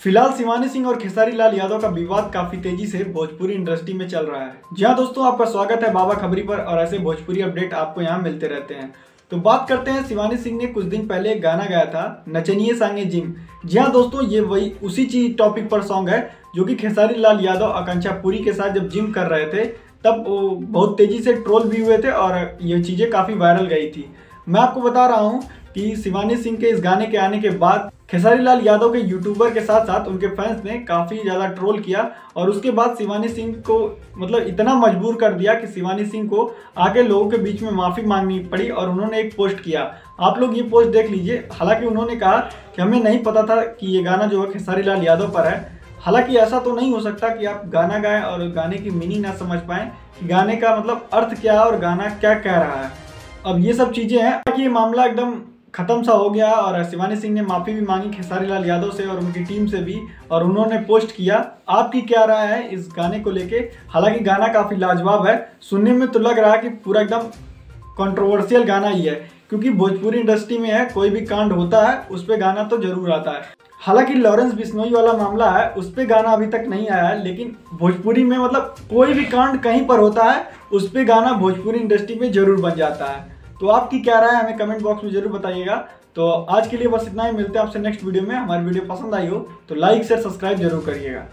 फिलहाल शिवानी सिंह और खेसारी लाल यादव का विवाद काफी तेजी से भोजपुरी इंडस्ट्री में चल रहा है। जी हाँ दोस्तों, आपका स्वागत है बाबा खबरी पर और ऐसे भोजपुरी अपडेट आपको यहाँ मिलते रहते हैं। तो बात करते हैं, शिवानी सिंह ने कुछ दिन पहले एक गाना गाया था, नचनिए सांगे जिम। जी हाँ दोस्तों, ये वही उसी चीज टॉपिक पर सॉन्ग है जो कि खेसारी लाल यादव आकांक्षा पुरी के साथ जब जिम कर रहे थे तब वो बहुत तेजी से ट्रोल भी हुए थे और ये चीजें काफी वायरल गई थी। मैं आपको बता रहा हूँ कि शिवानी सिंह के इस गाने के आने के बाद खेसारी लाल यादव के यूट्यूबर के साथ साथ उनके फैंस ने काफ़ी ज़्यादा ट्रोल किया और उसके बाद शिवानी सिंह को इतना मजबूर कर दिया कि शिवानी सिंह को आके लोगों के बीच में माफ़ी मांगनी पड़ी और उन्होंने एक पोस्ट किया। आप लोग ये पोस्ट देख लीजिए। हालांकि उन्होंने कहा कि हमें नहीं पता था कि ये गाना जो है खेसारी लाल यादव पर है। हालांकि ऐसा तो नहीं हो सकता कि आप गाना गाएं और गाने की मीनिंग ना समझ पाएं कि गाने का अर्थ क्या है और गाना क्या कह रहा है। अब ये सब चीज़ें हैं कि ये मामला एकदम खत्म सा हो गया और शिवानी सिंह ने माफ़ी भी मांगी खेसारी लाल यादव से और उनकी टीम से भी, और उन्होंने पोस्ट किया। आपकी क्या राय है इस गाने को लेके? हालांकि गाना काफ़ी लाजवाब है, सुनने में तो लग रहा है कि पूरा एकदम कंट्रोवर्शियल गाना ही है, क्योंकि भोजपुरी इंडस्ट्री में है कोई भी कांड होता है उस पर गाना तो जरूर आता है। हालांकि लॉरेंस बिश्नोई वाला मामला है उस पर गाना अभी तक नहीं आया है, लेकिन भोजपुरी में कोई भी कांड कहीं पर होता है उस पर गाना भोजपुरी इंडस्ट्री में जरूर बन जाता है। तो आपकी क्या राय है हमें कमेंट बॉक्स में जरूर बताइएगा। तो आज के लिए बस इतना ही, मिलते हैं आपसे नेक्स्ट वीडियो में। हमारी वीडियो पसंद आई हो तो लाइक शेयर सब्सक्राइब जरूर करिएगा।